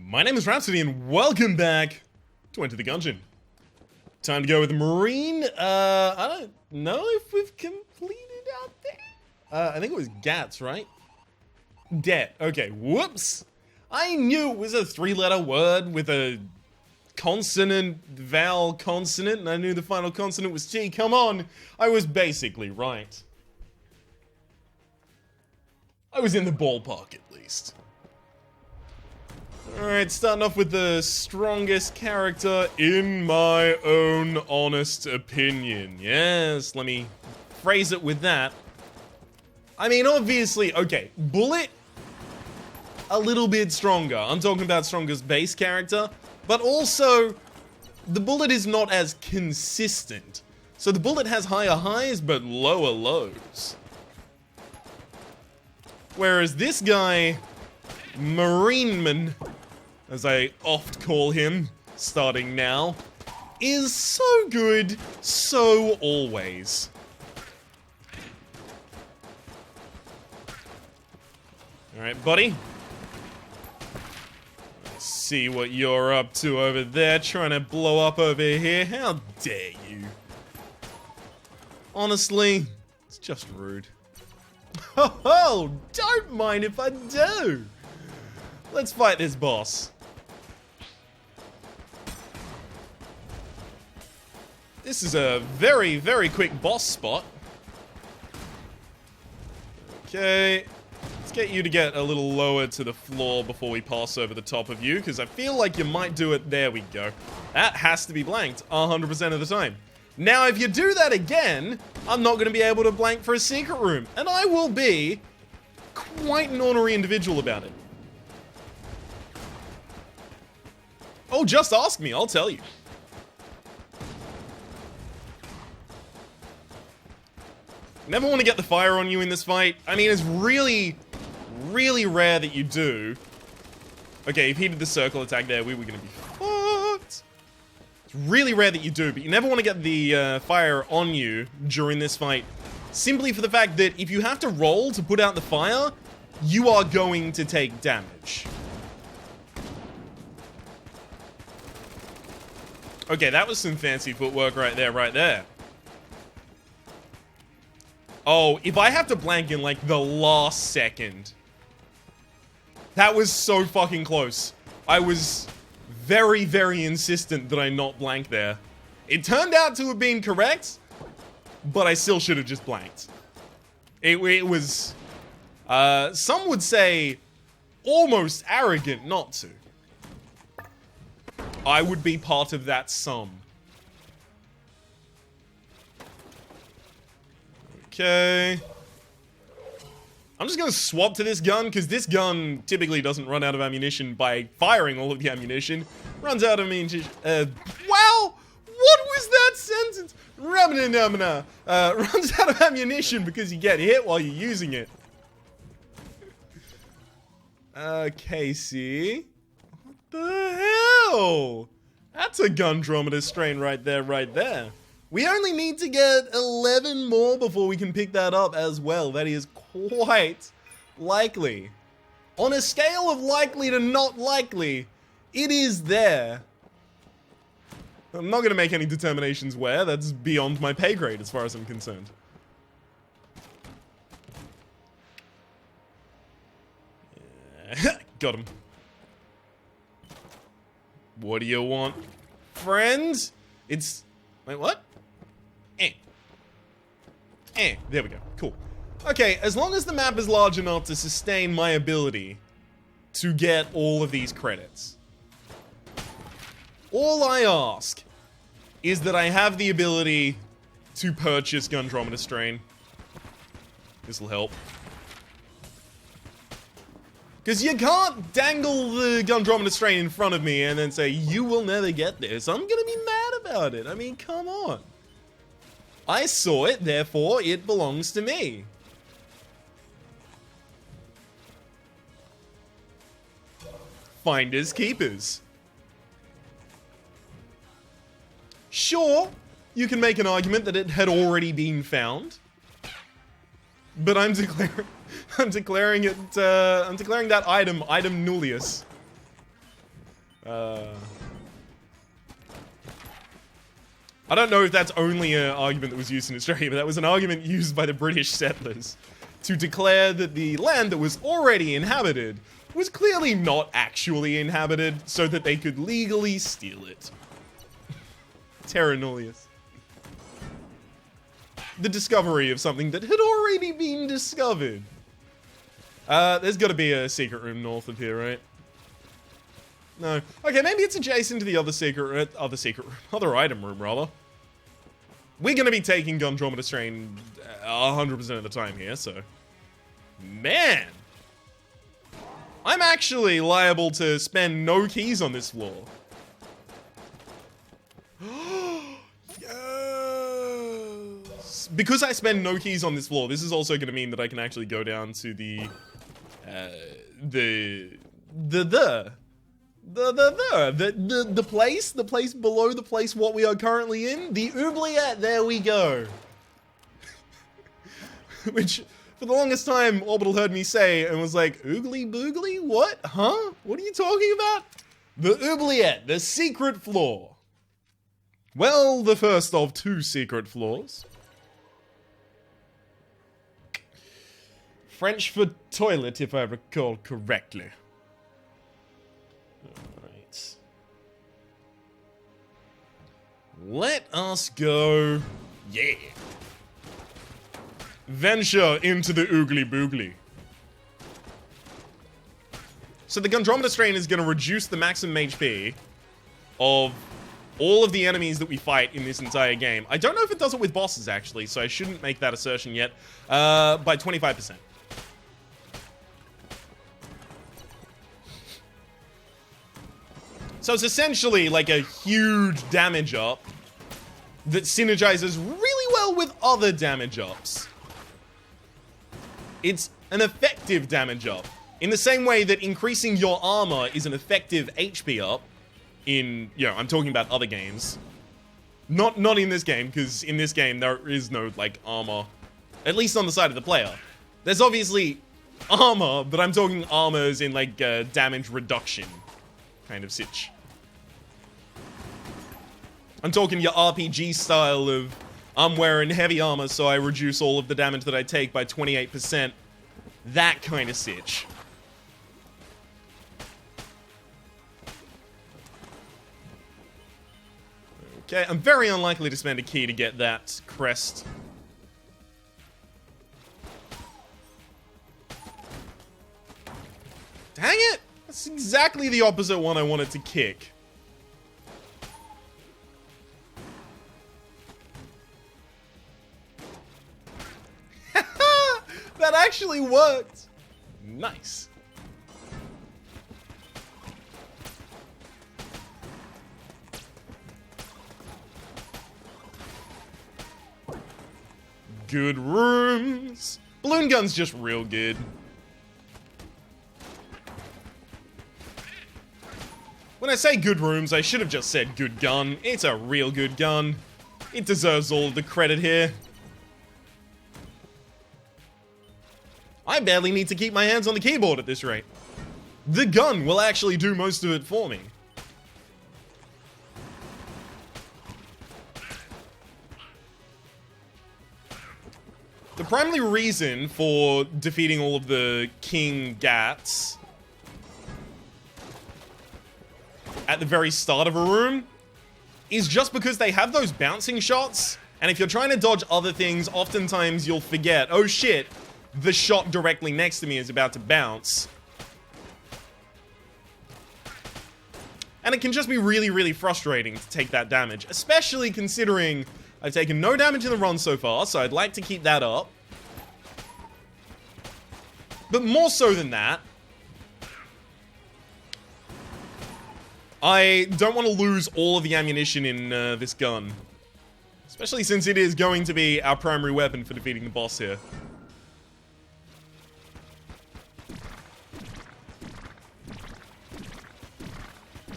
My name is Rhapsody and welcome back to Enter the Gungeon. Time to go with the Marine. I don't know if we've completed out there. I think it was GATS, right? Det. Okay, whoops. I knew it was a three-letter word with a consonant, vowel, consonant, and I knew the final consonant was T. Come on, I was basically right. I was in the ballpark at least. Alright, starting off with the strongest character in my own honest opinion. Yes, let me phrase it with that. I mean, obviously, okay, Bullet, a little bit stronger. I'm talking about strongest base character, but also, the Bullet is not as consistent. So the Bullet has higher highs, but lower lows. Whereas this guy, Marineman, as I oft call him, starting now, is so good, so always. Alright, buddy. Let's see what you're up to over there, trying to blow up over here. How dare you? Honestly, it's just rude. Oh, don't mind if I do. Let's fight this boss. This is a very, very quick boss spot. Okay, let's get you to get a little lower to the floor before we pass over the top of you, because I feel like you might do it. There we go. That has to be blanked 100% of the time. Now, if you do that again, I'm not going to be able to blank for a secret room, and I will be quite an ornery individual about it. Oh, just ask me, I'll tell you. Never want to get the fire on you in this fight. I mean, it's really, really rare that you do. Okay, if he did the circle attack there, we were going to be fucked. It's really rare that you do, but you never want to get the fire on you during this fight. Simply for the fact that if you have to roll to put out the fire, you are going to take damage. Okay, that was some fancy footwork right there. Oh, if I have to blank in, like, the last second. That was so fucking close. I was very, very insistent that I not blank there. It turned out to have been correct, but I still should have just blanked. It was, some would say, almost arrogant not to. I would be part of that some. Okay. I'm just gonna swap to this gun, because this gun typically doesn't run out of ammunition by firing all of the ammunition. Runs out of ammunition. Wow! What was that sentence? Runs out of ammunition because you get hit while you're using it. Casey. What the hell? That's a Gundrometer strain right there. We only need to get 11 more before we can pick that up as well. That is quite likely. On a scale of likely to not likely, it is there. I'm not going to make any determinations where. That's beyond my pay grade as far as I'm concerned. Yeah. Got him. What do you want, friend? It's... Wait, what? There we go. Cool. Okay, as long as the map is large enough to sustain my ability to get all of these credits. All I ask is that I have the ability to purchase Gundrometer Strain. This'll help. Because you can't dangle the Gundrometer Strain in front of me and then say, you will never get this. I'm gonna be mad about it. I mean, come on. I saw it, therefore it belongs to me. Finders keepers. Sure, you can make an argument that it had already been found. But I'm declaring that item nullius. I don't know if that's only an argument that was used in Australia, but that was an argument used by the British settlers to declare that the land that was already inhabited was clearly not actually inhabited, so that they could legally steal it. Terra nullius. The discovery of something that had already been discovered. There's got to be a secret room north of here, right? No. Okay, maybe it's adjacent to the other item room, rather. We're going to be taking Gungeon Strain 100% of the time here, so... Man! I'm actually liable to spend no keys on this floor. Yes! Because I spend no keys on this floor, this is also going to mean that I can actually go down to the place below the place what we are currently in, the oubliette. There we go. Which, for the longest time, Orbital heard me say and was like, oogly boogly? What? Huh? What are you talking about? The oubliette, the secret floor. Well, the first of two secret floors. French for toilet, if I recall correctly. Alright. Let us go. Yeah. Venture into the oogly boogly. So the Gungeon Strain is going to reduce the maximum HP of all of the enemies that we fight in this entire game. I don't know if it does it with bosses, actually, so I shouldn't make that assertion yet. By 25%. So it's essentially like a huge damage up that synergizes really well with other damage ups. It's an effective damage up. In the same way that increasing your armor is an effective HP up in, you know, I'm talking about other games. Not in this game, because in this game there is no, like, armor. At least on the side of the player. There's obviously armor, but I'm talking armors in, like, damage reduction kind of sitch. I'm talking your RPG style of, I'm wearing heavy armor, so I reduce all of the damage that I take by 28%. That kind of sitch. Okay, I'm very unlikely to spend a key to get that crest. Dang it! That's exactly the opposite one I wanted to kick. That actually worked! Nice. Good rooms. Balloon gun's just real good. When I say good rooms, I should have just said good gun. It's a real good gun. It deserves all the credit here. I barely need to keep my hands on the keyboard at this rate. The gun will actually do most of it for me. The primary reason for defeating all of the King Gats at the very start of a room is just because they have those bouncing shots, and if you're trying to dodge other things, oftentimes you'll forget, oh shit, the shot directly next to me is about to bounce. And it can just be really, really frustrating to take that damage, especially considering I've taken no damage in the run so far, so I'd like to keep that up. But more so than that, I don't want to lose all of the ammunition in this gun. Especially since it is going to be our primary weapon for defeating the boss here.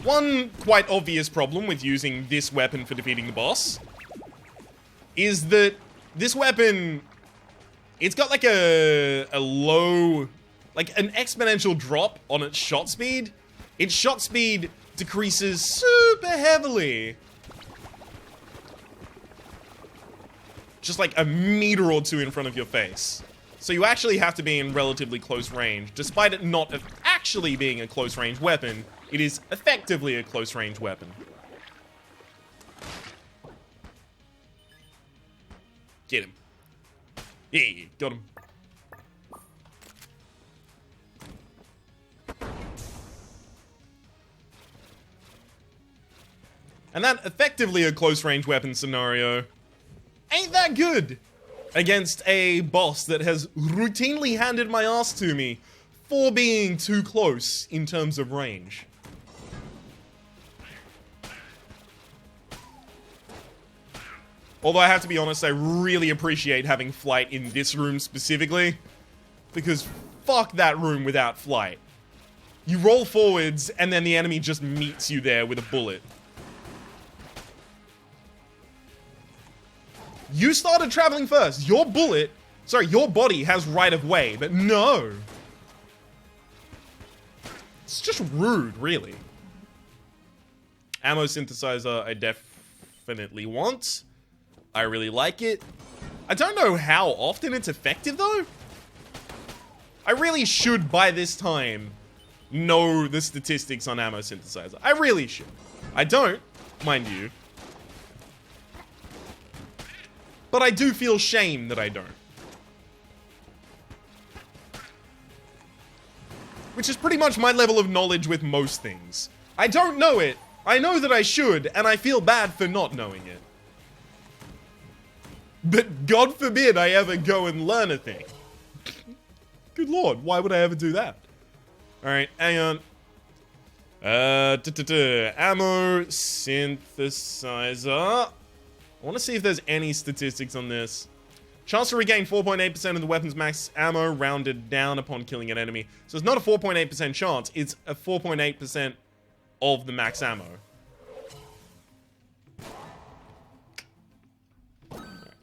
One quite obvious problem with using this weapon for defeating the boss is that this weapon, it's got like a low, like an exponential drop on its shot speed its shot speed decreases super heavily. Just like a meter or two in front of your face. So you actually have to be in relatively close range. Despite it not actually being a close range weapon, it is effectively a close range weapon. Get him. Yeah, got him. And that effectively a close range weapon scenario ain't that good against a boss that has routinely handed my ass to me for being too close in terms of range. Although I have to be honest, I really appreciate having flight in this room specifically, because fuck that room without flight. You roll forwards and then the enemy just meets you there with a bullet. You started traveling first. Your body has right of way, but no. It's just rude, really. Ammo synthesizer I definitely want. I really like it. I don't know how often it's effective, though. I really should, by this time, know the statistics on ammo synthesizer. I really should. I don't, mind you. But I do feel shame that I don't. Which is pretty much my level of knowledge with most things. I don't know it. I know that I should, and I feel bad for not knowing it. But God forbid I ever go and learn a thing. Good lord, why would I ever do that? Alright, hang on. Ammo synthesizer. I want to see if there's any statistics on this. Chance to regain 4.8% of the weapon's max ammo rounded down upon killing an enemy. So it's not a 4.8% chance, it's a 4.8% of the max ammo.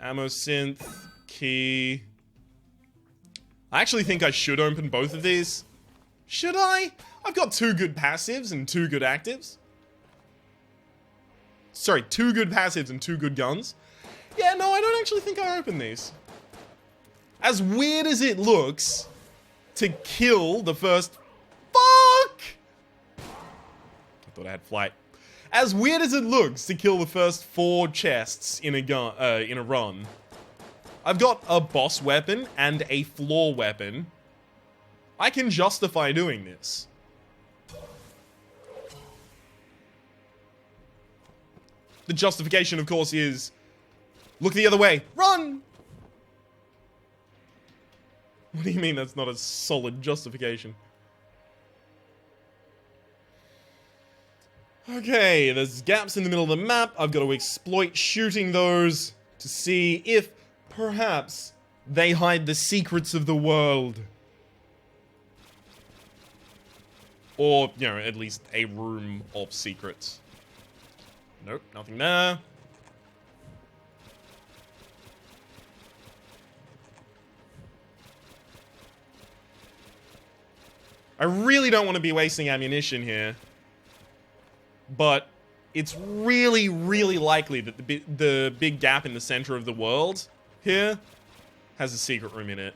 Ammo synth, key. I actually think I should open both of these. Should I? I've got 2 good passives and 2 good actives. Sorry, 2 good passives and 2 good guns. Yeah, no, I don't actually think I opened these. As weird as it looks to kill the first... Fuck! I thought I had flight. As weird as it looks to kill the first 4 chests in a run, I've got a boss weapon and a floor weapon. I can justify doing this. The justification, of course, is look the other way. Run! What do you mean that's not a solid justification? Okay, there's gaps in the middle of the map. I've got to exploit shooting those to see if, perhaps, they hide the secrets of the world. Or, you know, at least a room of secrets. Nope, nothing there. I really don't want to be wasting ammunition here. But it's really, really likely that the big gap in the center of the world here has a secret room in it.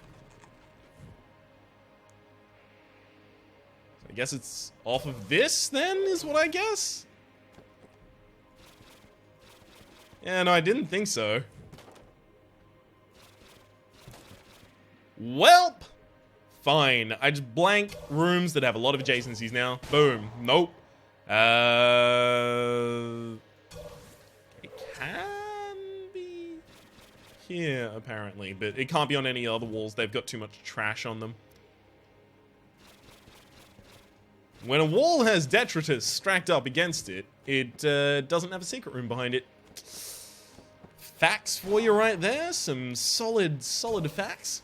So I guess it's off of this, then, is what I guess? Yeah, no, I didn't think so. Welp! Fine. I just blank rooms that have a lot of adjacencies now. Boom. Nope. It can be here, apparently, but it can't be on any other walls. They've got too much trash on them. When a wall has detritus stacked up against it, it doesn't have a secret room behind it. Facts for you right there. Some solid facts.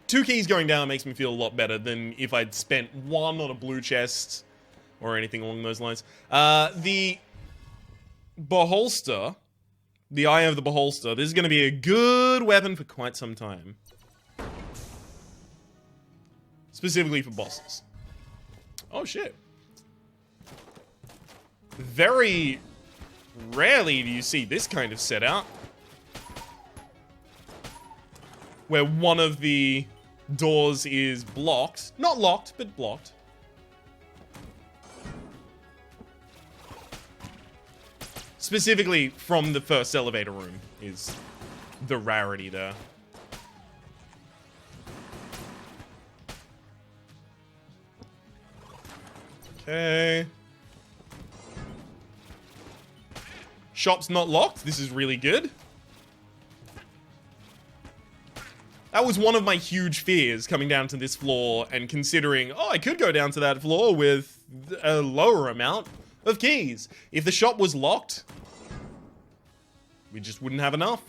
2 keys going down makes me feel a lot better than if I'd spent 1 on a blue chest or anything along those lines. The Beholster, the Eye of the Beholster, this is going to be a good weapon for quite some time. Specifically for bosses. Oh, shit. Very rarely do you see this kind of setup, where one of the doors is blocked. Not locked, but blocked. Specifically from the first elevator room is the rarity there. Okay. Shop's not locked. This is really good. That was one of my huge fears coming down to this floor and considering, oh, I could go down to that floor with a lower amount of keys. If the shop was locked, we just wouldn't have enough.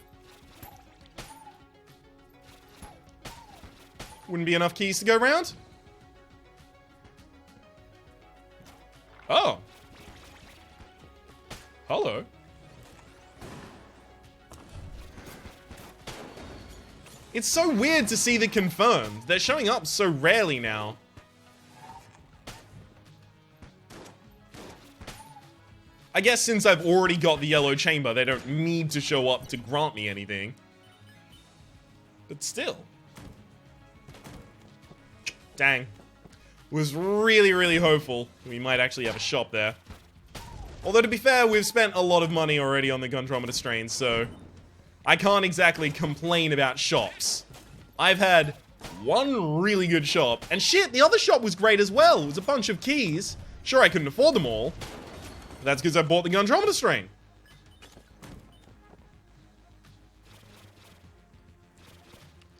Wouldn't be enough keys to go around. Oh. Hello. It's so weird to see the confirmed. They're showing up so rarely now. I guess since I've already got the yellow chamber, they don't need to show up to grant me anything. But still. Dang. Was really, really hopeful we might actually have a shop there. Although, to be fair, we've spent a lot of money already on the Gungeon strain, so I can't exactly complain about shops. I've had one really good shop, and shit, the other shop was great as well. It was a bunch of keys. Sure, I couldn't afford them all. But that's because I bought the Gungeon strain.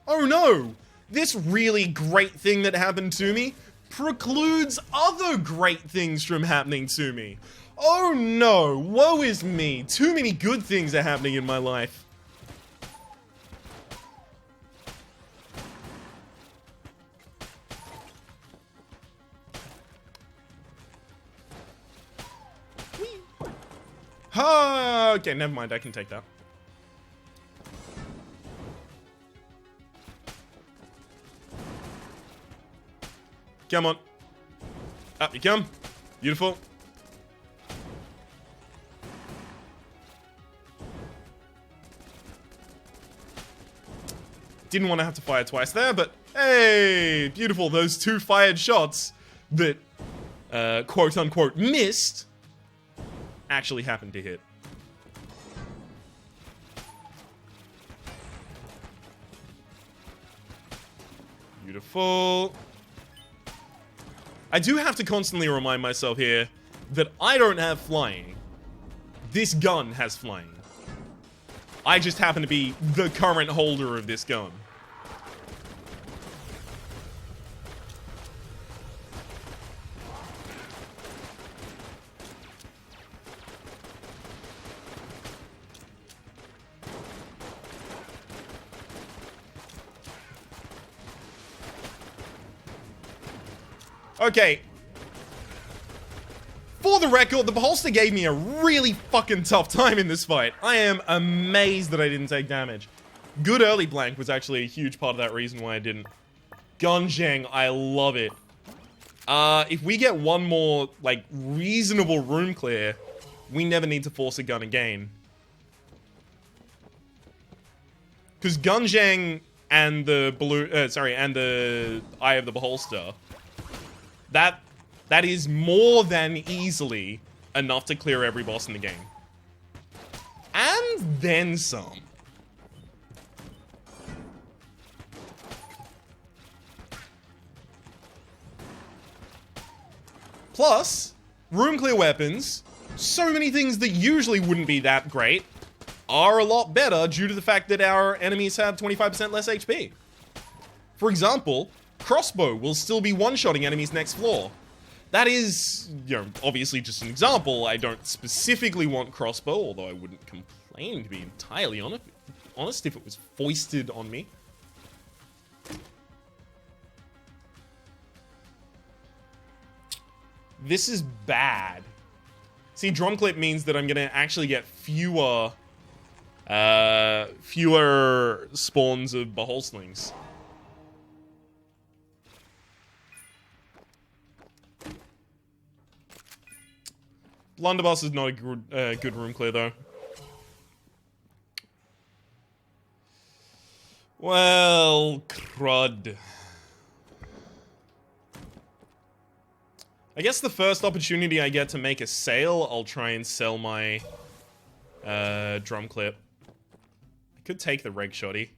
Oh no! This really great thing that happened to me precludes other great things from happening to me. Oh no, woe is me. Too many good things are happening in my life. Ah, okay, never mind, I can take that. Come on. Up you come. Beautiful. Didn't want to have to fire twice there, but hey, beautiful. Those two fired shots that, quote-unquote, missed actually happened to hit. Beautiful. I do have to constantly remind myself here that I don't have flying. This gun has flying. I just happen to be the current holder of this gun. Okay. For the record, the Beholster gave me a really fucking tough time in this fight. I am amazed that I didn't take damage. Good early blank was actually a huge part of that reason why I didn't. Gungeon, I love it. If we get one more, like, reasonable room clear, we never need to force a gun again. Because Gungeon and the balloon, and the Eye of the Beholster, that is more than easily enough to clear every boss in the game. And then some. Plus, room clear weapons, so many things that usually wouldn't be that great, are a lot better due to the fact that our enemies have 25% less HP. For example, crossbow will still be one-shotting enemies next floor. That is, you know, obviously just an example. I don't specifically want crossbow, although I wouldn't complain, to be entirely honest, if it was foisted on me. This is bad. See, drum clip means that I'm gonna actually get fewer spawns of beholslings. Blunderbuss is not a good room clear, though. Well, crud. I guess the first opportunity I get to make a sale, I'll try and sell my drum clip. I could take the reg shoddy.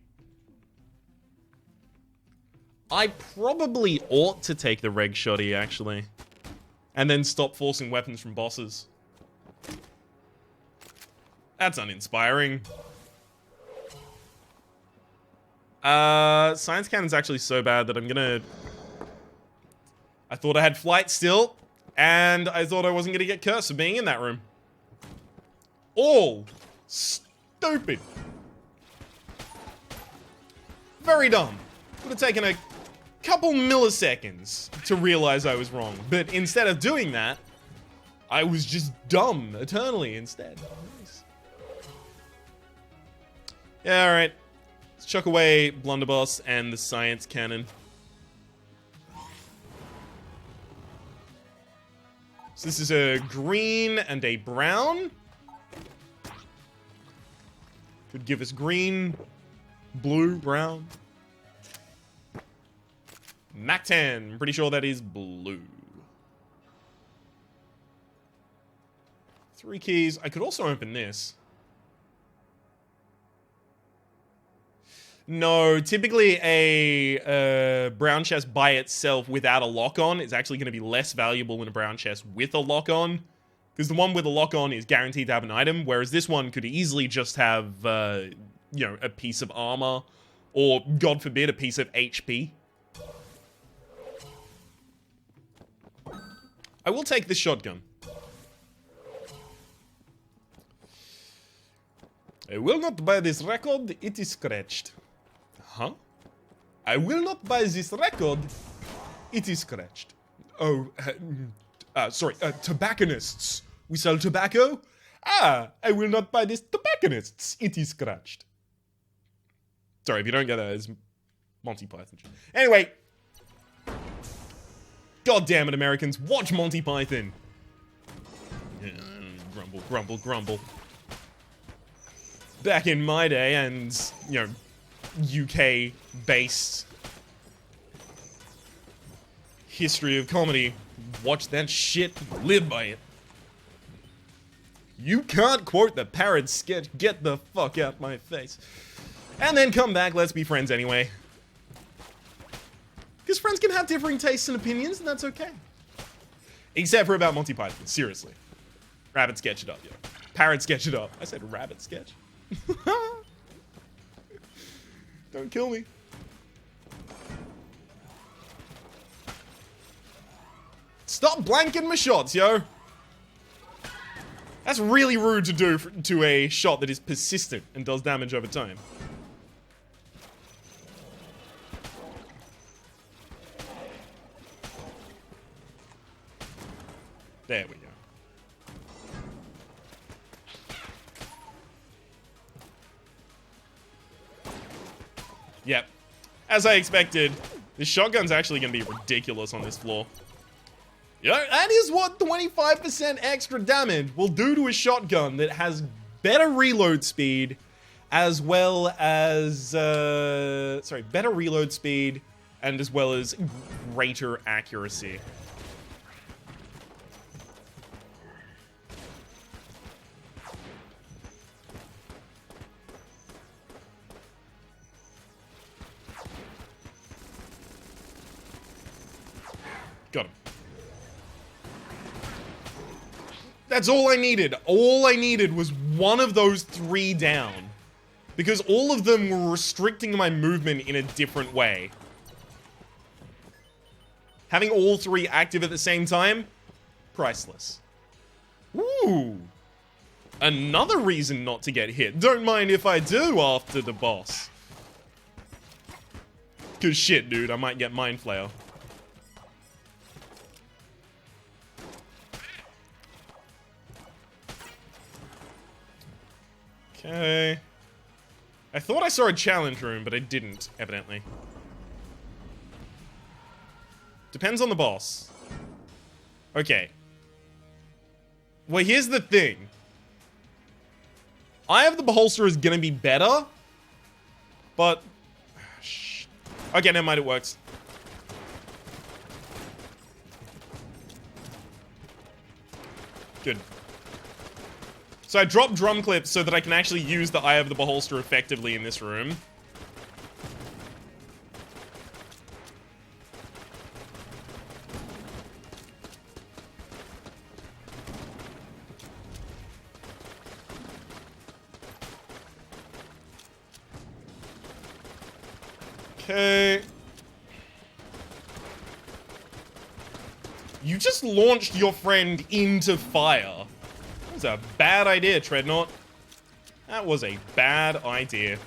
I probably ought to take the reg shoddy, actually. And then stop forcing weapons from bosses. That's uninspiring. Science cannon's actually so bad that I'm gonna... I thought I had flight still, and I thought I wasn't gonna get cursed for being in that room. All stupid. Very dumb. Would have taken a couple milliseconds to realize I was wrong, but instead of doing that, I was just dumb eternally instead. Nice. Yeah, alright. Let's chuck away Blunderbuss and the science cannon. So this is a green and a brown. Could give us green, blue, brown. Mac 10. I'm pretty sure that is blue. 3 keys. I could also open this. No, typically a brown chest by itself without a lock-on is actually going to be less valuable than a brown chest with a lock-on. Because the one with a lock-on is guaranteed to have an item, whereas this one could easily just have, you know, a piece of armor. Or, God forbid, a piece of HP. I will take this shotgun. I will not buy this record, it is scratched. Huh? I will not buy this record, it is scratched. Oh, sorry, tobacconists. We sell tobacco? Ah, I will not buy this tobacconists, it is scratched. Sorry, if you don't get that, it's Monty Python. Anyway. God damn it, Americans, watch Monty Python. Grumble, grumble, grumble. Back in my day, and, you know, UK-based history of comedy, watch that shit, live by it. You can't quote the parrot sketch, get the fuck out my face. And then come back, let's be friends anyway. Because friends can have differing tastes and opinions, and that's okay. Except for about Monty Python, seriously. Rabbit sketch it up, yo. Parrot sketch it up. I said rabbit sketch. Don't kill me. Stop blanking my shots, yo. That's really rude to do to a shot that is persistent and does damage over time. There we go. Yep. As I expected, the shotgun's actually going to be ridiculous on this floor. You know, that is what 25% extra damage will do to a shotgun that has better reload speed, as well as, better reload speed, and as well as greater accuracy. Got him. That's all I needed. All I needed was one of those 3 down. Because all of them were restricting my movement in a different way. Having all 3 active at the same time? Priceless. Ooh. Another reason not to get hit. Don't mind if I do after the boss. Cause shit, dude, I might get Mind Flayer. Okay. I thought I saw a challenge room, but I didn't, evidently. Depends on the boss. Okay. Well, here's the thing. Eye of the Beholster is gonna be better, but... Okay, never mind, it works. Good. So I dropped drum clips so that I can actually use the Eye of the Beholster effectively in this room. Okay. You just launched your friend into fire. That was a bad idea, Treadnought. That was a bad idea.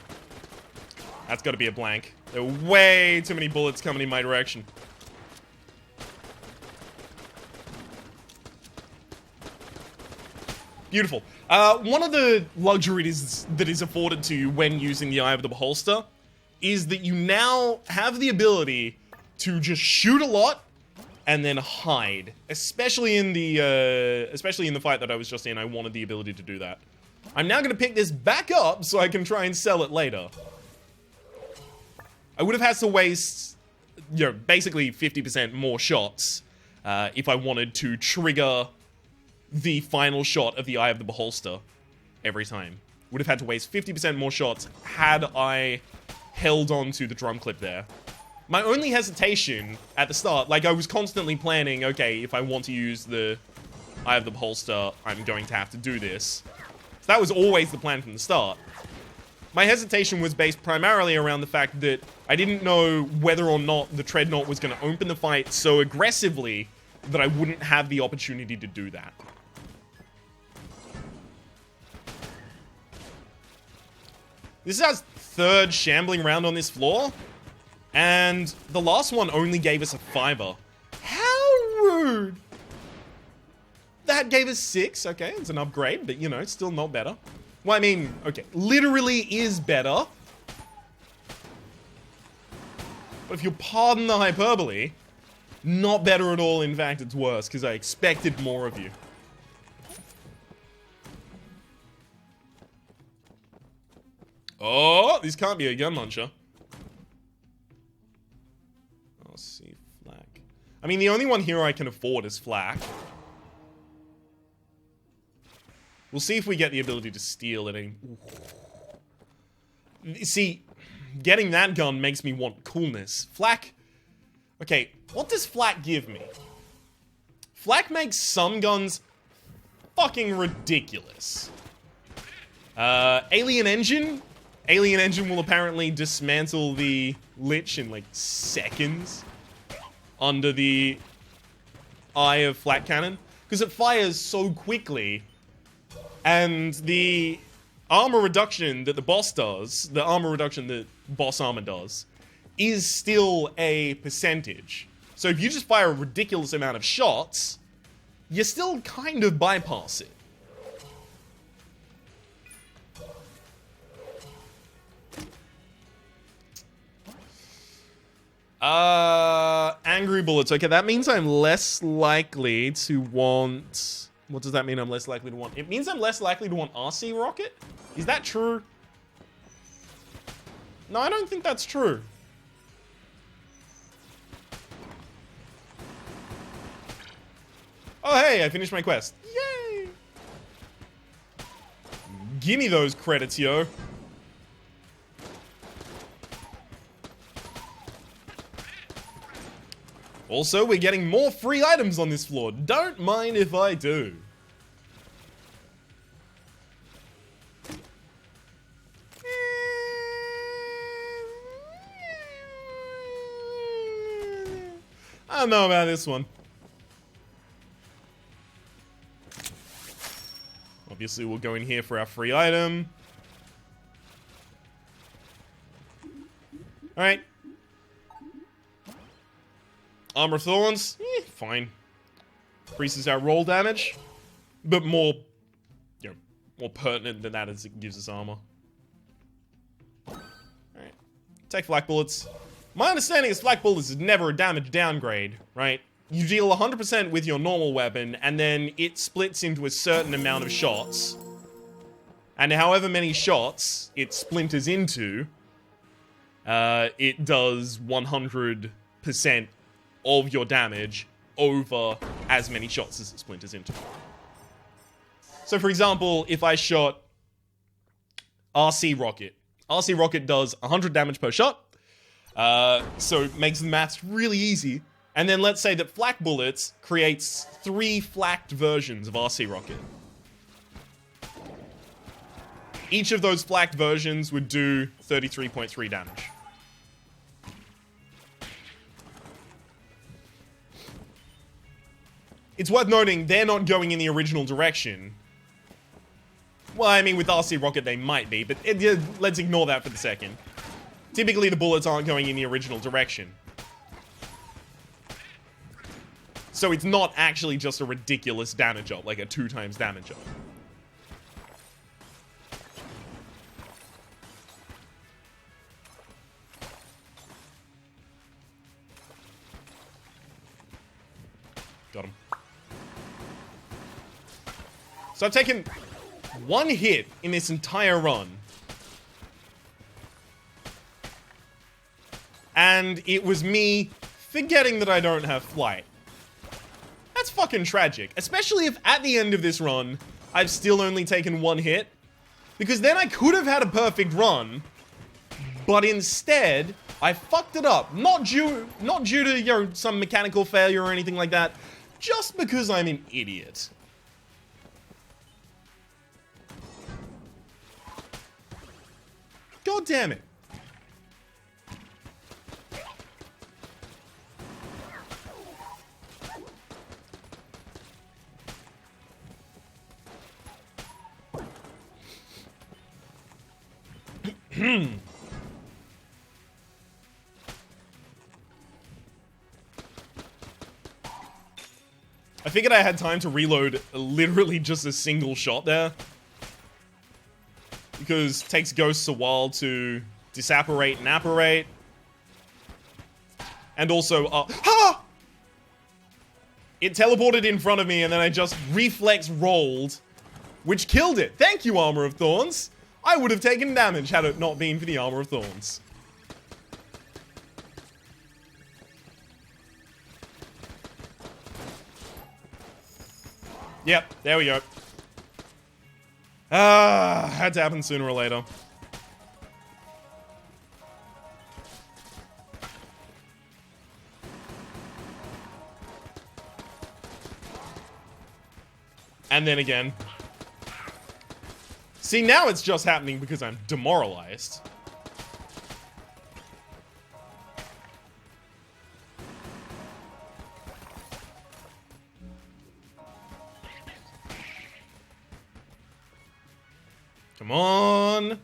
That's got to be a blank. There are way too many bullets coming in my direction. Beautiful. One of the luxuries that is afforded to you when using the Eye of the Beholster is that you now have the ability to just shoot a lot and then hide. Especially in the fight that I was just in, I wanted the ability to do that. I'm now going to pick this back up so I can try and sell it later. I would have had to waste, you know, basically 50% more shots if I wanted to trigger the final shot of the Eye of the Beholster every time. Would have had to waste 50% more shots had I held on to the drum clip there. My only hesitation at the start, like I was constantly planning, okay, if I want to use the Eye of the Beholster, I'm going to have to do this. So that was always the plan from the start. My hesitation was based primarily around the fact that I didn't know whether or not the Treadnought was going to open the fight so aggressively that I wouldn't have the opportunity to do that. This is our third shambling round on this floor, and the last one only gave us a 5er. How rude! That gave us 6, okay, it's an upgrade, but you know, it's still not better. Well, I mean, okay, literally is better. But if you'll pardon the hyperbole, not better at all, in fact, it's worse, because I expected more of you. Oh, this can't be a gun launcher. I'll see, flak. I mean, the only one here I can afford is flak. We'll see if we get the ability to steal it. See, getting that gun makes me want coolness. Flak... Okay, what does flak give me? Flak makes some guns fucking ridiculous. Alien Engine? Alien Engine will apparently dismantle the Lich in like seconds under the eye of flak cannon. Because it fires so quickly. And the armor reduction that the boss does, the armor reduction that boss armor does, is still a percentage. So if you just fire a ridiculous amount of shots, you still kind of bypass it. Angry bullets. Okay, that means I'm less likely to want... What does that mean I'm less likely to want? It means I'm less likely to want RC rocket? Is that true? No, I don't think that's true. Oh, hey, I finished my quest. Yay! Gimme those credits, yo. Also, we're getting more free items on this floor. Don't mind if I do. I don't know about this one. Obviously, we'll go in here for our free item. Alright. Armor of Thorns, fine. Increases our roll damage, but more, you know, more pertinent than that as it gives us armor. Alright. Take flak bullets. My understanding is flak bullets is never a damage downgrade, right? you deal 100% with your normal weapon, and then it splits into a certain amount of shots. And however many shots it splinters into, it does 100% of your damage over as many shots as it splinters into. So for example, if I shot RC Rocket does 100 damage per shot, so it makes the maths really easy. And then let's say that flak bullets creates 3 flaked versions of RC Rocket. Each of those flaked versions would do 33.3 damage. It's worth noting, they're not going in the original direction. Well, I mean, with RC Rocket they might be, but let's ignore that for the second. Typically, the bullets aren't going in the original direction. So it's not actually just a ridiculous damage up, like a 2 times damage up. Got him. So I've taken 1 hit in this entire run. And it was me forgetting that I don't have flight. That's fucking tragic. Especially if at the end of this run, I've still only taken 1 hit. Because then I could have had a perfect run. But instead, I fucked it up. Not due to, you know, some mechanical failure or anything like that. Just because I'm an idiot. God damn it. I figured I had time to reload literally just a single shot there. Because it takes ghosts a while to disapparate and apparate. And also, ha! It teleported in front of me and then I just reflex rolled, which killed it. Thank you, Armor of Thorns. I would have taken damage had it not been for the Armor of Thorns. Yep, there we go. Had to happen sooner or later. And then again. See, now it's just happening because I'm demoralized. Come on.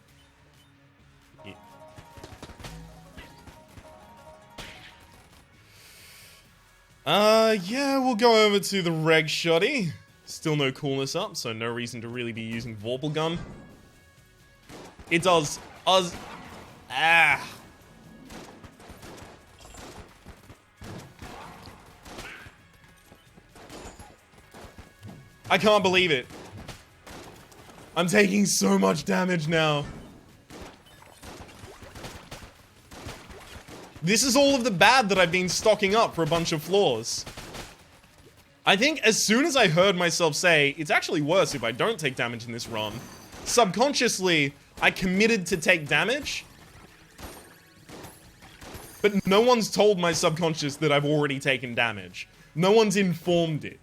Yeah, we'll go over to the reg shoddy. Still no coolness up, so no reason to really be using Vorpal Gun. It does us. I can't believe it. I'm taking so much damage now. This is all of the bad that I've been stocking up for a bunch of floors. I think as soon as I heard myself say, it's actually worse if I don't take damage in this run, subconsciously, I committed to take damage. But no one's told my subconscious that I've already taken damage. No one's informed it.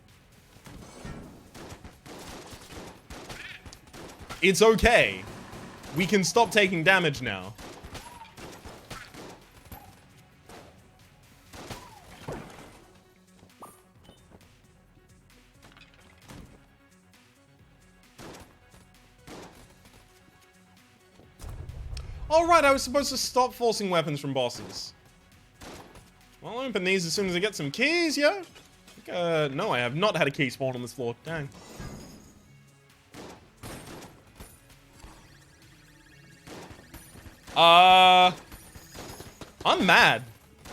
It's okay. We can stop taking damage now. Oh, right, I was supposed to stop forcing weapons from bosses. Well, I'll open these as soon as I get some keys, yeah? No, I have not had a key spawn on this floor. Dang. I'm mad.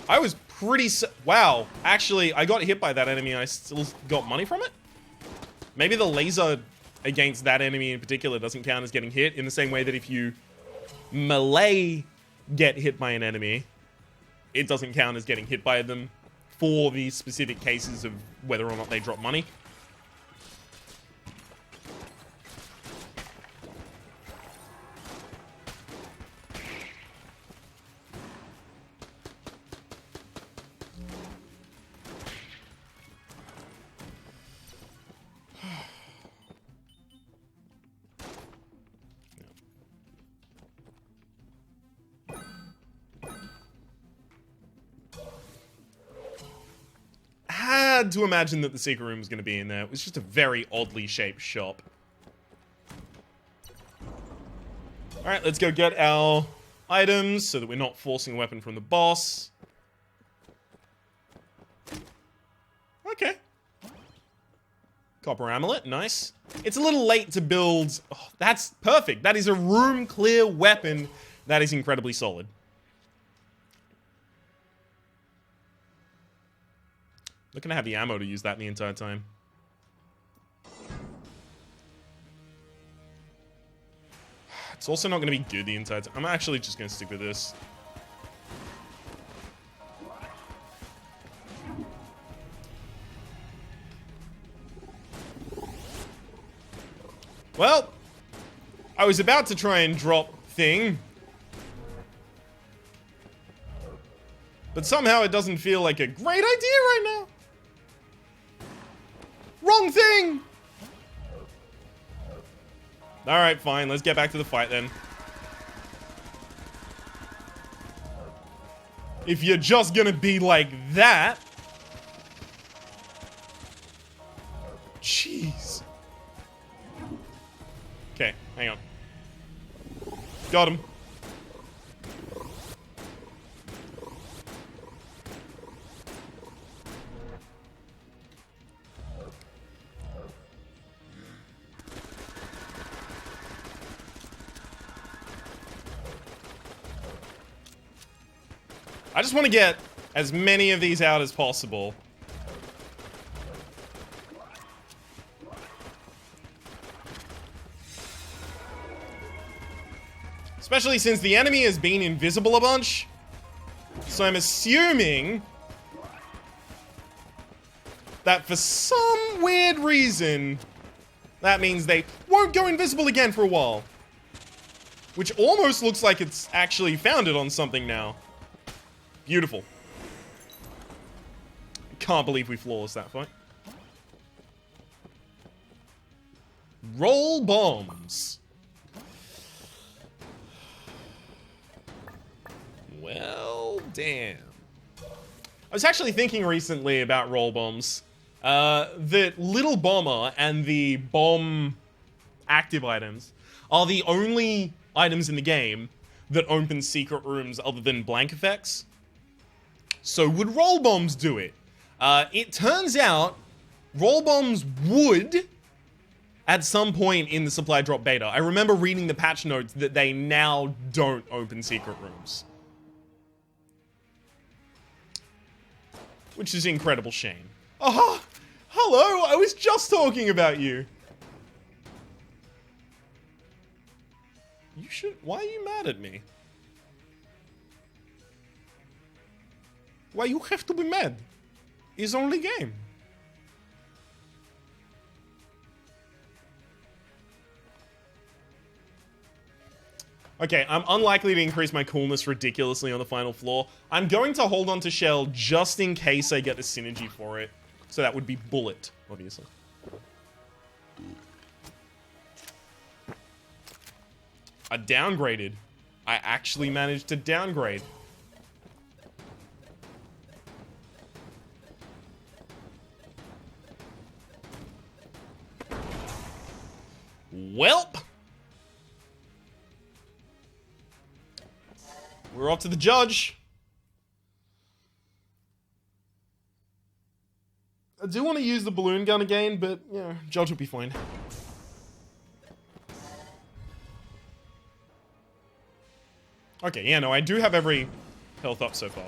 I was pretty... Wow. Actually, I got hit by that enemy and I still got money from it? Maybe the laser against that enemy in particular doesn't count as getting hit in the same way that if you melee get hit by an enemy, it doesn't count as getting hit by them for the specific cases of whether or not they drop money. Had to imagine that the secret room was going to be in there. It was just a very oddly shaped shop. Alright, let's go get our items so that we're not forcing a weapon from the boss. Okay. Copper amulet, nice. It's a little late to build... Oh, that's perfect. That is a room clear weapon. That is incredibly solid. Not gonna have the ammo to use that the entire time. It's also not gonna be good the entire time. I'm actually just gonna stick with this. Well, I was about to try and drop thing. But somehow it doesn't feel like a great idea right now. Wrong thing! Alright, fine. Let's get back to the fight then. If you're just gonna be like that... Jeez. Okay, hang on. Got him. I just want to get as many of these out as possible. Especially since the enemy has been invisible a bunch. So I'm assuming that for some weird reason, that means they won't go invisible again for a while. Which almost looks like it's actually founded on something now. Beautiful. Can't believe we flawless that fight. Roll bombs. Well, damn. I was actually thinking recently about roll bombs. The little bomber and the bomb active items are the only items in the game that open secret rooms other than blank effects. So would roll bombs do it? It turns out roll bombs would at some point in the supply drop beta. I remember reading the patch notes that they now don't open secret rooms. Which is an incredible shame. Oh, hello, I was just talking about you. You should, why are you mad at me? Why you have to be mad? It's only game. Okay, I'm unlikely to increase my coolness ridiculously on the final floor. I'm going to hold on to Shell just in case I get the synergy for it. So that would be Bullet, obviously. I downgraded. I actually managed to downgrade. Welp. We're off to the judge. I do want to use the balloon gun again, but, yeah, judge will be fine. Okay, yeah, no, I do have every health up so far.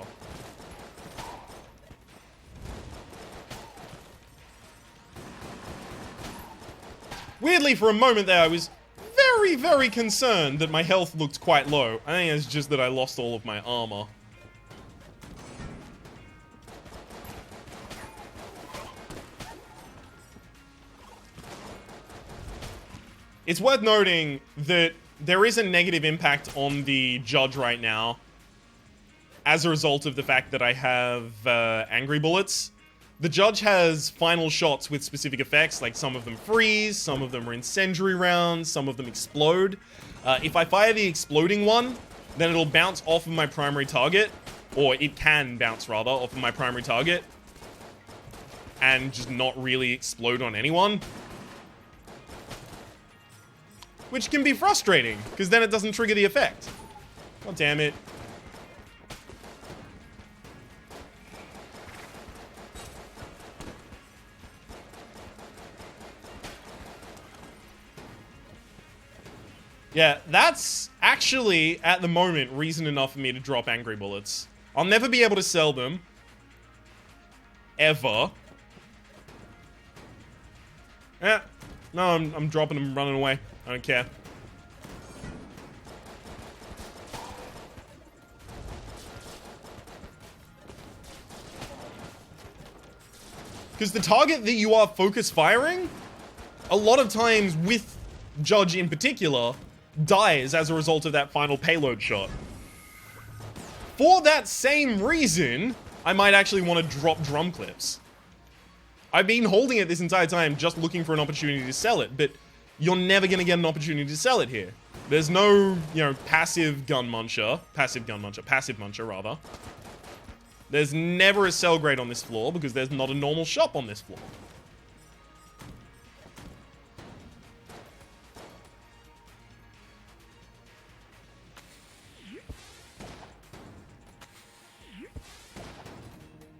Weirdly, for a moment there, I was very, very concerned that my health looked quite low. I think it's just that I lost all of my armor. It's worth noting that there is a negative impact on the judge right now as a result of the fact that I have angry bullets. The judge has final shots with specific effects, like some of them freeze, some of them are incendiary rounds, some of them explode. If I fire the exploding one, then it'll bounce off of my primary target, or it can bounce rather off of my primary target, and just not really explode on anyone. Which can be frustrating, because then it doesn't trigger the effect. God damn it. Yeah, that's actually, at the moment, reason enough for me to drop angry bullets. I'll never be able to sell them. Ever. Yeah. No, I'm dropping them, running away. I don't care. Because the target that you are focus firing, a lot of times with Judge in particular, dies as a result of that final payload shot. For that same reason, I might actually want to drop drum clips. I've been holding it this entire time just looking for an opportunity to sell it, but you're never going to get an opportunity to sell it here. There's no, passive muncher rather. There's never a sell grade on this floor because there's not a normal shop on this floor.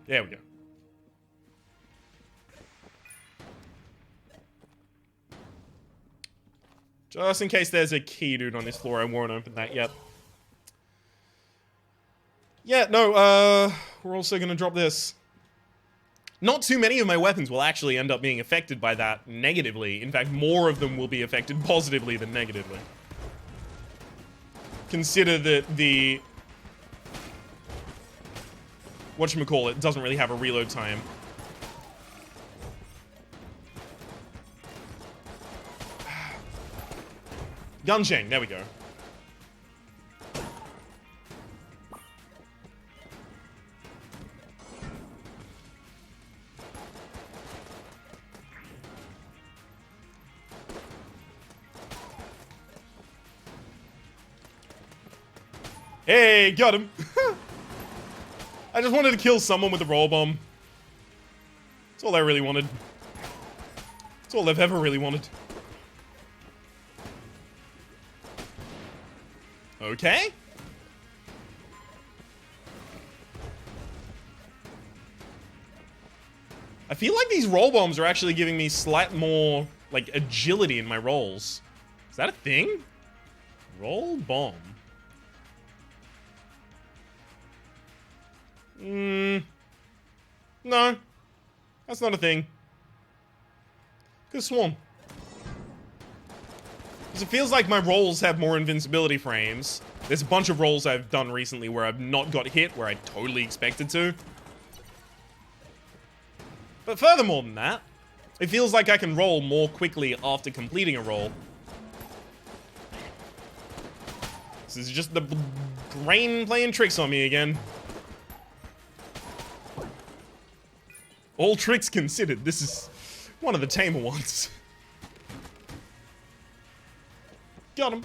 There we go. Just in case there's a key dude on this floor, I won't open that yet. Yeah, no, we're also gonna drop this. Not too many of my weapons will actually end up being affected by that negatively. In fact, more of them will be affected positively than negatively. Consider that the... whatchamacallit doesn't really have a reload time. Gungeon, there we go. Hey, got him. I just wanted to kill someone with a roll bomb. That's all I really wanted. That's all I've ever really wanted. Okay. I feel like these roll bombs are actually giving me slight more, like, agility in my rolls. Is that a thing? Roll bomb. No. That's not a thing. Could've sworn. Because it feels like my rolls have more invincibility frames. There's a bunch of rolls I've done recently where I've not got hit, where I totally expected to. But furthermore than that, it feels like I can roll more quickly after completing a roll. This is just the brain playing tricks on me again. All tricks considered, this is one of the tamer ones. Got him.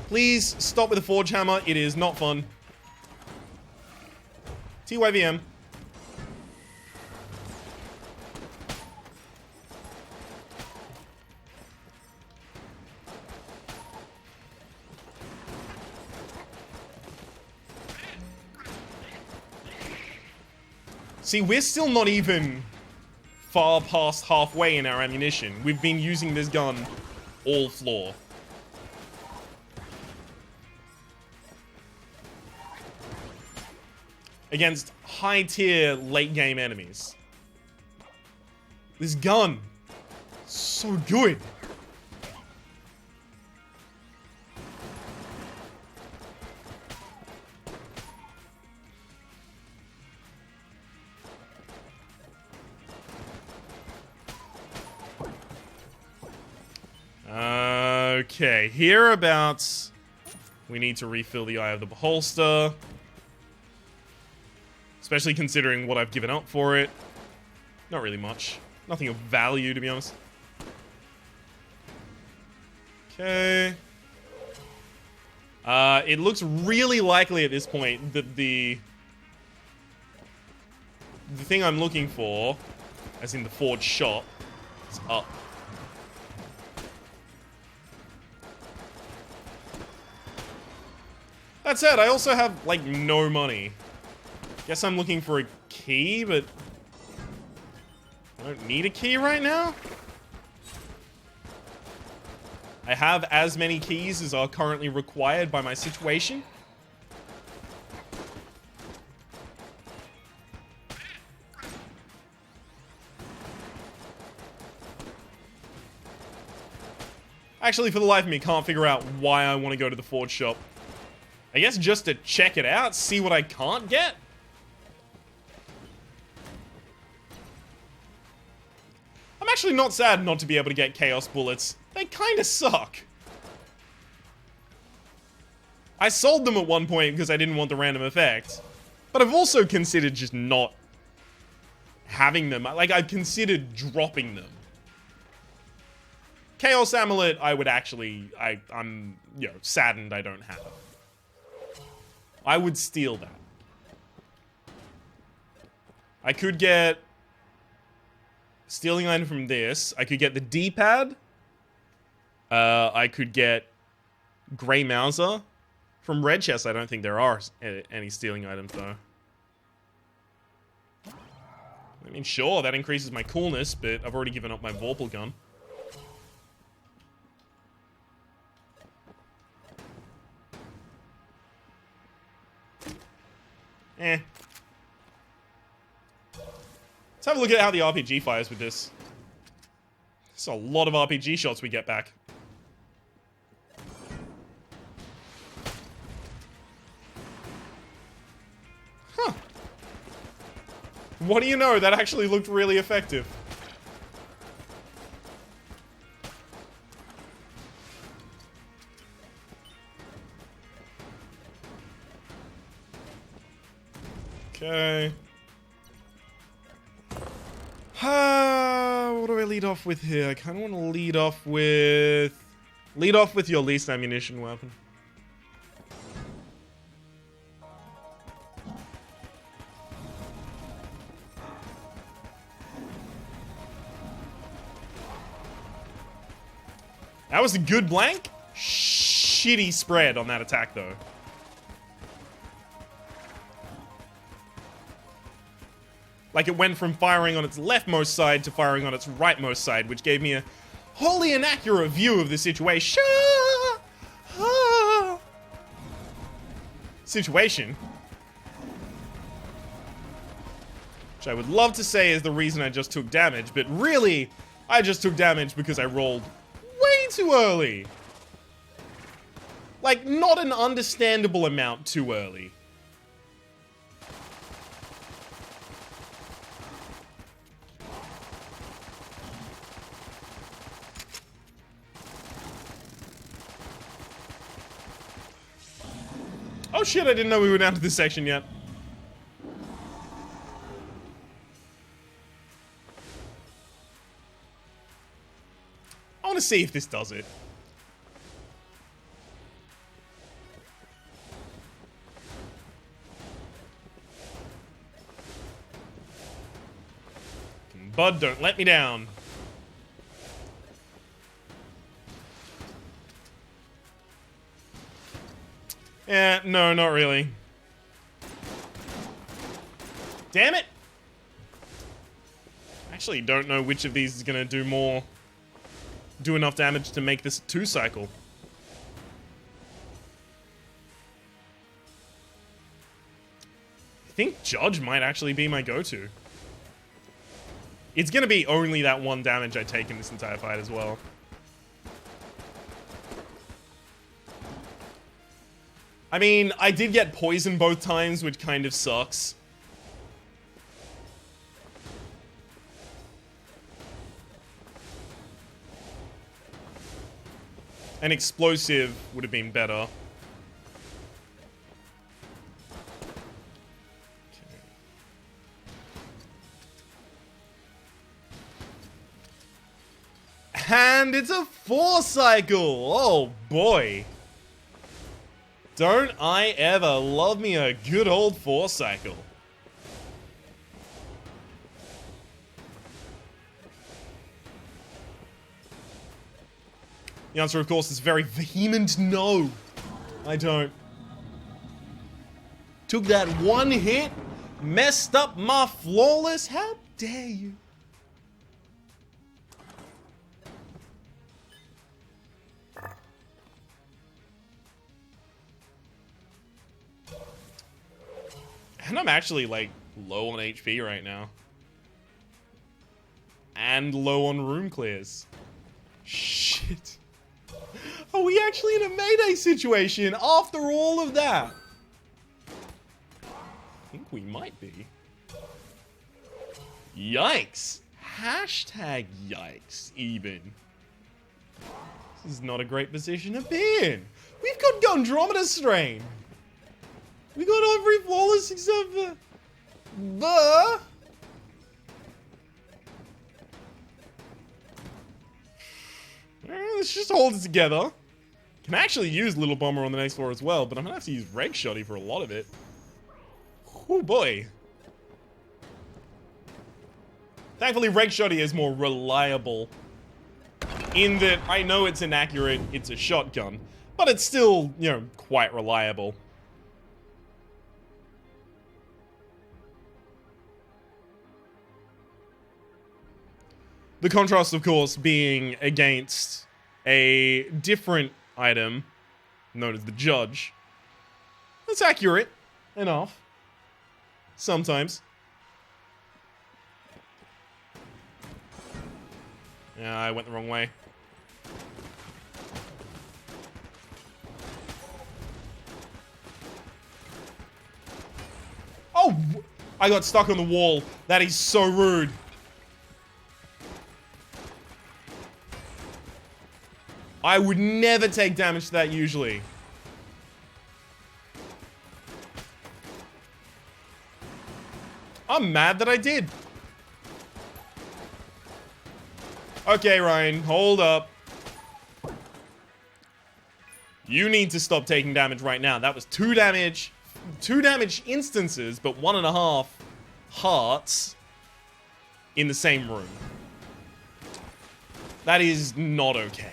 Please stop with the forge hammer. It is not fun. TYVM. See, we're still not even far past halfway in our ammunition. We've been using this gun all floor. against high-tier late-game enemies. This gun, so good. Okay, hereabouts, we need to refill the Eye of the Beholster. Especially considering what I've given up for it. Not really much. Nothing of value, to be honest. Okay. It looks really likely at this point that the thing I'm looking for, as in the forge shop, is up. That said, I also have, like, no money. Guess I'm looking for a key, but I don't need a key right now. I have as many keys as are currently required by my situation. Actually, for the life of me, can't figure out why I want to go to the forge shop. I guess just to check it out, see what I can't get? I'm actually not sad not to be able to get Chaos Bullets. They kinda suck. I sold them at one point because I didn't want the random effect. But I've also considered just not having them. Like, I've considered dropping them. Chaos Amulet, I would actually... I'm, you know, saddened I don't have. I would steal that. I could get... stealing item from this. I could get the D-pad. I could get Grey Mauser. From Red Chest, I don't think there are any stealing items, though. I mean, sure, that increases my coolness, but I've already given up my Vorpal gun. Eh. Let's have a look at how the RPG fires with this. There's a lot of RPG shots we get back. Huh. What do you know? That actually looked really effective. Okay. What do I lead off with here? I kind of want to lead off with... Lead off with your least ammunition weapon. That was a good blank. Shitty spread on that attack, though. Like, it went from firing on its leftmost side to firing on its rightmost side, which gave me a wholly inaccurate view of the situation. Which I would love to say is the reason I just took damage, but really, I just took damage because I rolled way too early. Like, not an understandable amount too early. Oh shit, I didn't know we were down to this section yet. I want to see if this does it. Bud, don't let me down. Yeah, no, not really. Damn it! Actually, don't know which of these is gonna do enough damage to make this a 2-cycle. I think Judge might actually be my go-to. It's gonna be only that 1 damage I take in this entire fight as well. I mean, I did get poisoned both times, which kind of sucks. An explosive would have been better. And it's a 4 cycle! Oh boy. Don't I ever love me a good old 4 cycle. The answer, of course, is very vehement no. I don't. Took that 1 hit, messed up my flawless. How dare you? And I'm actually, like, low on HP right now. And low on room clears. Shit. Are we actually in a Mayday situation after all of that? I think we might be. Yikes. Hashtag yikes, even. This is not a great position to be in. We've got Gundromeda Strain. We got every flawless except for the... Let's just hold it together. Can actually use Little Bomber on the next floor as well, but I'm gonna have to use Reg Shoddy for a lot of it. Oh boy. Thankfully, Reg Shoddy is more reliable. In that, I know it's inaccurate, it's a shotgun, but it's still, you know, quite reliable. The contrast, of course, being against a different item known as the Judge. That's accurate enough. Sometimes. Yeah, I went the wrong way. Oh! I got stuck on the wall. That is so rude. I would never take damage to that usually. I'm mad that I did. Okay, Ryan, hold up. You need to stop taking damage right now. That was 2 damage. 2 damage instances, but 1.5 hearts in the same room. That is not okay.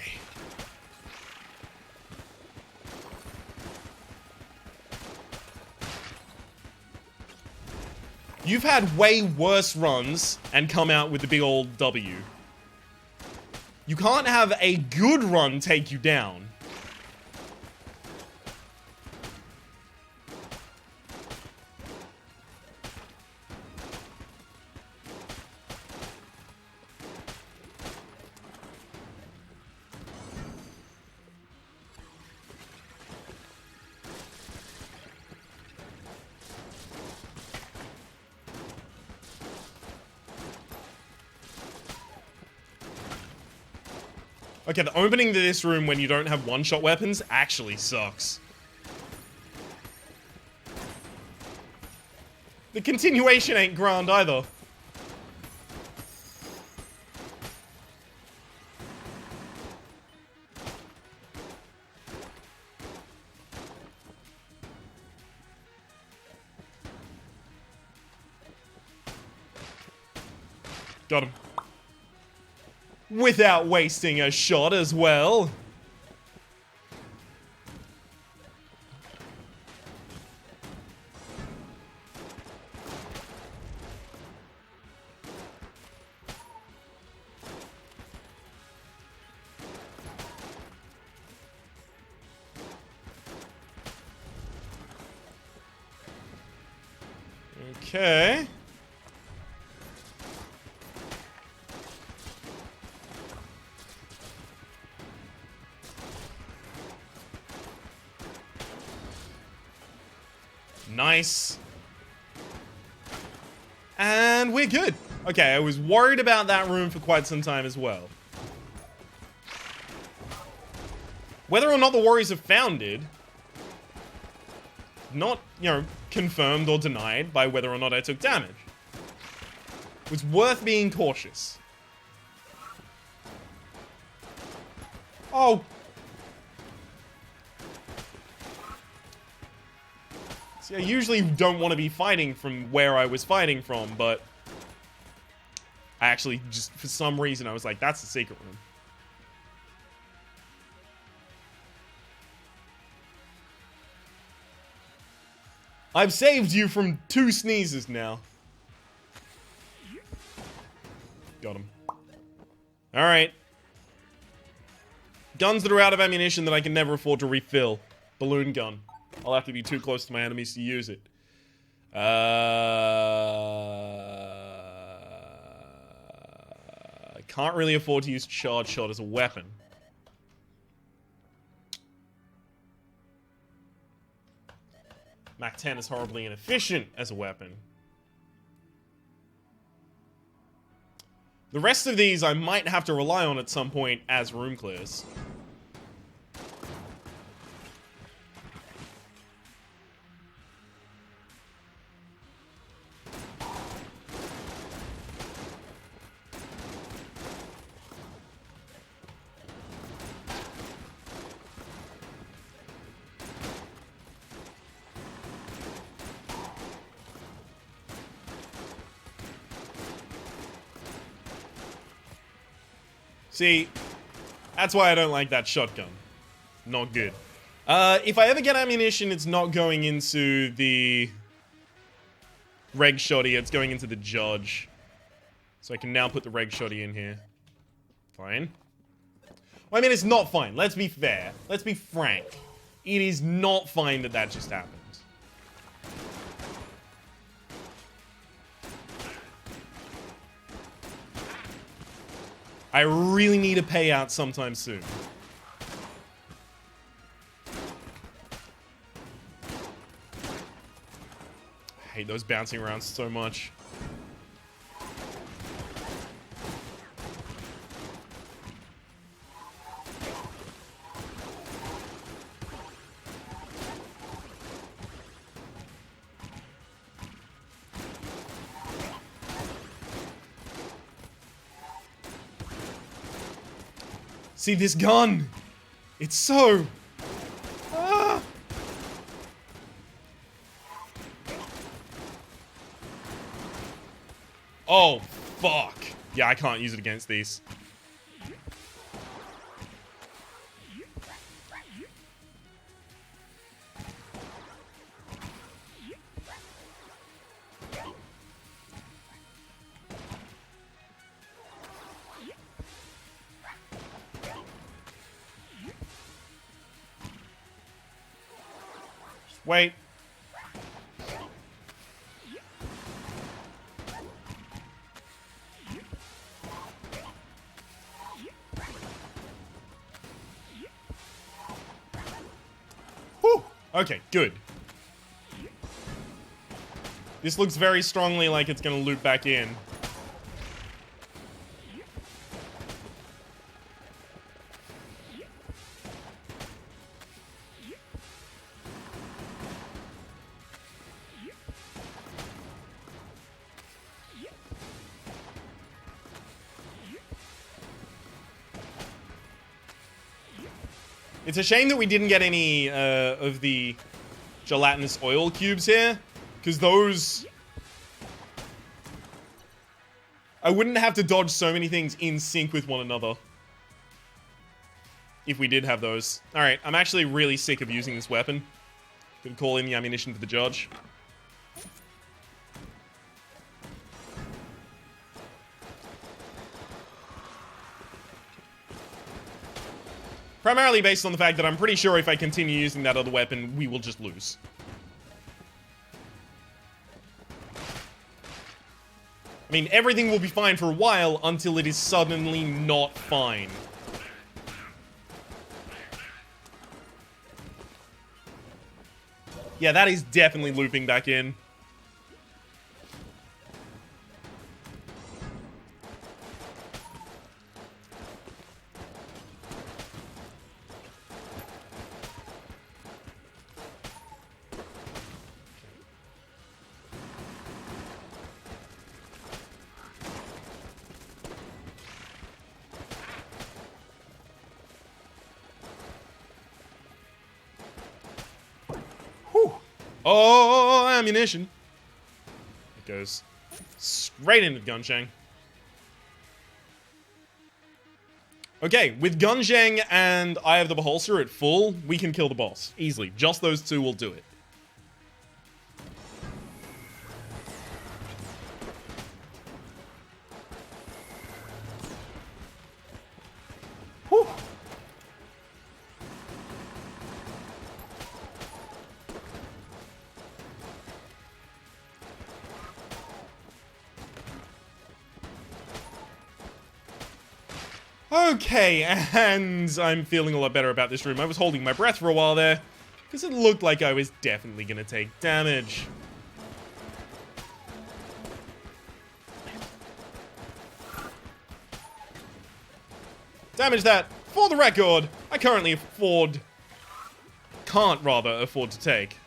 You've had way worse runs and come out with the big old W. You can't have a good run take you down. Okay, the opening to this room when you don't have one-shot weapons actually sucks. The continuation ain't grand either. Got him. Without wasting a shot as well. Okay. Nice. And we're good. Okay, I was worried about that room for quite some time as well. Whether or not the Warriors have found it, not, confirmed or denied by whether or not I took damage. It was worth being cautious. Oh. See, I usually don't want to be fighting from where I was fighting from, but I actually just, for some reason, I was like, that's the secret room. I've saved you from 2 sneezes now. Got him. Alright. Guns that are out of ammunition that I can never afford to refill. Balloon gun. I'll have to be too close to my enemies to use it. I can't really afford to use charge shot as a weapon. Mach 10 is horribly inefficient as a weapon. The rest of these I might have to rely on at some point as room clears. See, that's why I don't like that shotgun. Not good. If I ever get ammunition, it's not going into the reg shoddy, it's going into the judge. So I can now put the reg shoddy in here. Fine. Well, I mean, it's not fine. Let's be fair. Let's be frank. It is not fine that that just happened. I really need a payout sometime soon. I hate those bouncing around so much. See this gun? It's so... Ah. Oh, fuck. Yeah, I can't use it against these. Wait. Whew. Okay, good. This looks very strongly like it's gonna loop back in. It's a shame that we didn't get any of the gelatinous oil cubes here, because those... I wouldn't have to dodge so many things in sync with one another if we did have those. Alright, I'm actually really sick of using this weapon. Gonna call in the ammunition to the judge. Primarily based on the fact that I'm pretty sure if I continue using that other weapon, we will just lose. I mean, everything will be fine for a while until it is suddenly not fine. Yeah, that is definitely looping back in. Oh, ammunition. It goes straight into Gungeon. Okay, with Gungeon and Eye of the Beholster at full, we can kill the boss. Easily. Just those two will do it. Whew. Okay, and I'm feeling a lot better about this room. I was holding my breath for a while there, because it looked like I was definitely going to take damage. Damage that. For the record, I currently can't afford to take.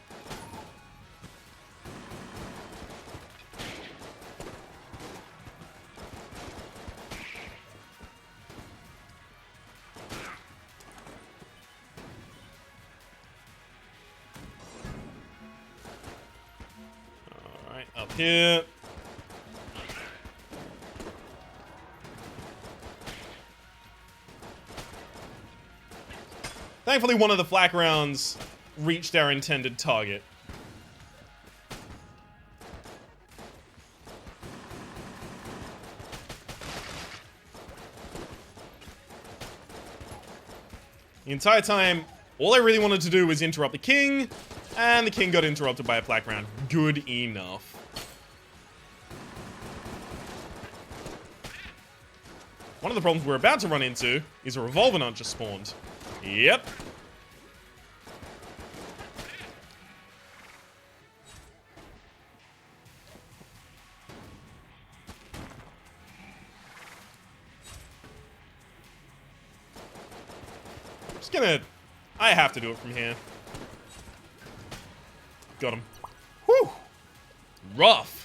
Alright, up here. Thankfully, one of the flak rounds reached our intended target. The entire time, all I really wanted to do was interrupt the king, and the king got interrupted by a flak round. Good enough. One of the problems we're about to run into is a revolver nut just spawned. Yep. Just gonna... I have to do it from here. Got him. Whew! Rough.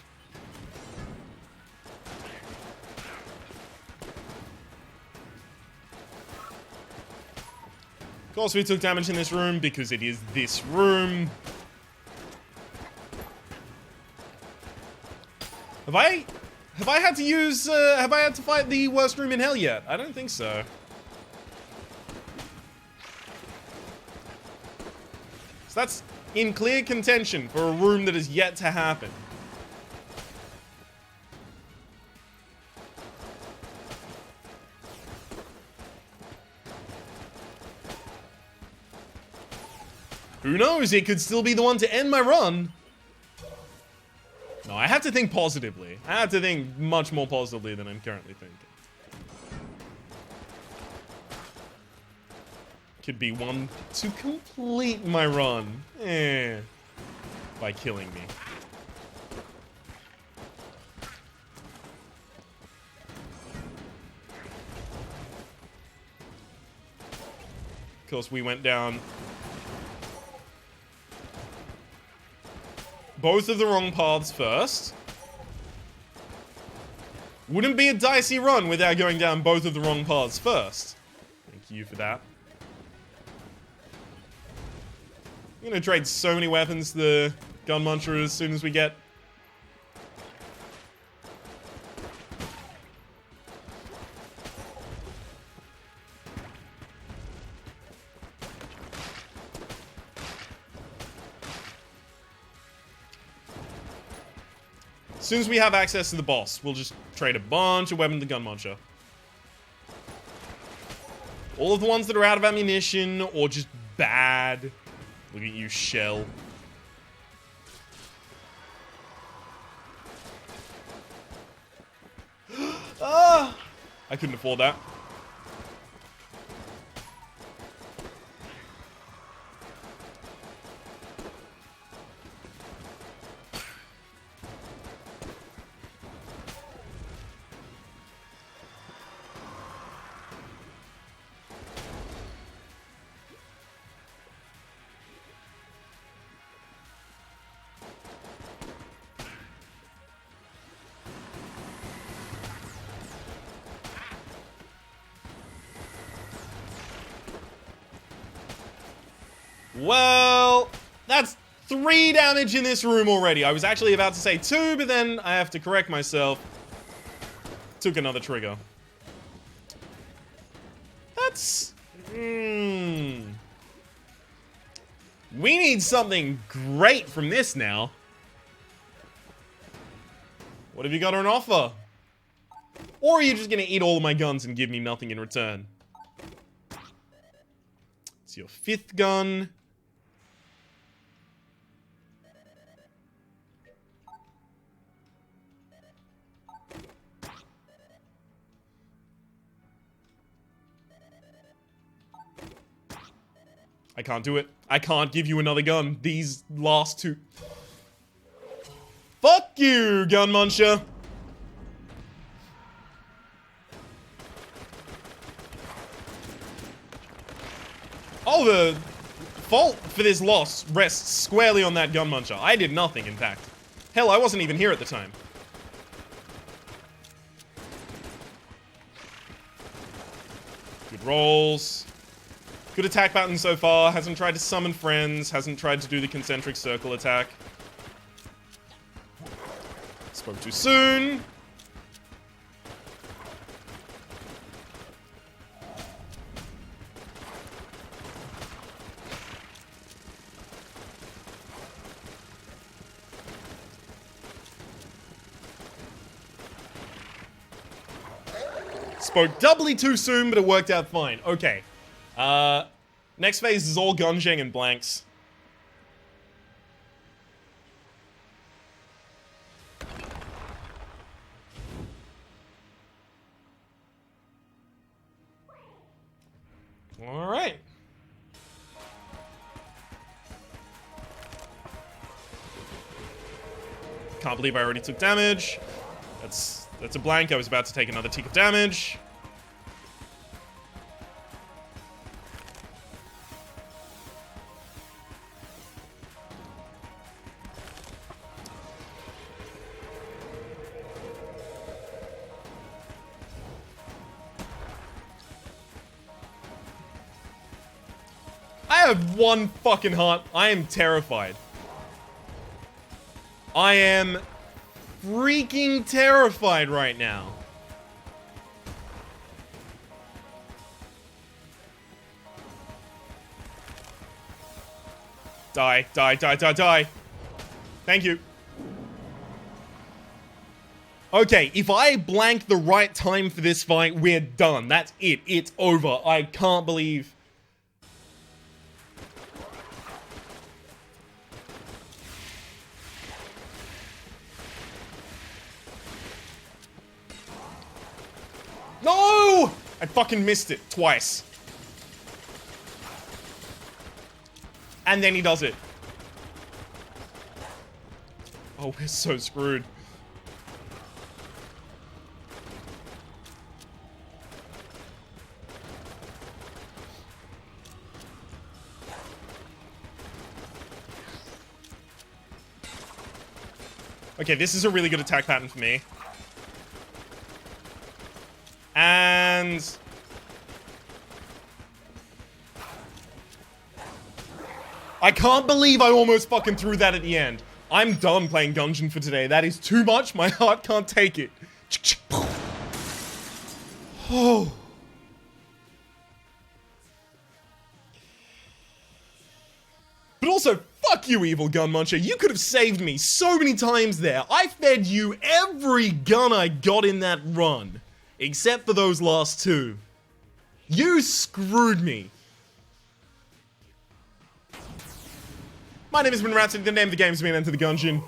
Of course we took damage in this room because it is this room. Have I had to use, have I had to fight the worst room in hell yet? I don't think so. So that's in clear contention for a room that is yet to happen. Who knows? It could still be the one to end my run. No, I have to think positively. I have to think much more positively than I'm currently thinking. Could be one to complete my run. By killing me. Of course, we went down both of the wrong paths first. Wouldn't be a dicey run without going down both of the wrong paths first. Thank you for that. I'm gonna trade so many weapons to the gun muncher as soon as we get... As soon as we have access to the boss, we'll just trade a bunch of weapons to the gun muncher. All of the ones that are out of ammunition or just bad. Look at you, shell. I couldn't afford that. Well, that's 3 damage in this room already. I was actually about to say 2, but then I have to correct myself. Took another trigger. That's... We need something great from this now. What have you got on offer? Or are you just gonna eat all of my guns and give me nothing in return? It's your 5th gun. I can't do it. I can't give you another gun. These last 2. Fuck you, gun muncher. Oh, the fault for this loss rests squarely on that gun muncher. I did nothing, in fact. Hell, I wasn't even here at the time. Good rolls. Good attack pattern so far. Hasn't tried to summon friends. Hasn't tried to do the concentric circle attack. Spoke too soon. Spoke doubly too soon, but it worked out fine. Okay. Next phase is all Gungeon and blanks. Alright. Can't believe I already took damage. That's a blank. I was about to take another tick of damage. I have 1 fucking heart. I am terrified. I am freaking terrified right now. Die, die, die, die, die. Thank you. Okay, if I blank the right time for this fight, we're done. That's it. It's over. I can't believe... No! I fucking missed it twice. And then he does it. Oh, we're so screwed. Okay, this is a really good attack pattern for me. And... I can't believe I almost fucking threw that at the end. I'm done playing Gungeon for today. That is too much. My heart can't take it. Oh. But also, fuck you, evil gun muncher. You could have saved me so many times there. I fed you every gun I got in that run. Except for those last 2. You screwed me. My name has been Rhapsody, the name of the game's been Enter the Gungeon.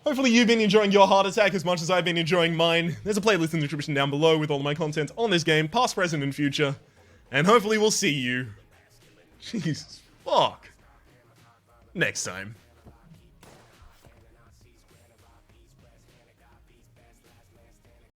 Hope Hopefully you've been enjoying your heart attack as much as I've been enjoying mine. There's a playlist in the description down below with all of my content on this game, past, present, and future. And hopefully we'll see you. Jesus, fuck. Next time.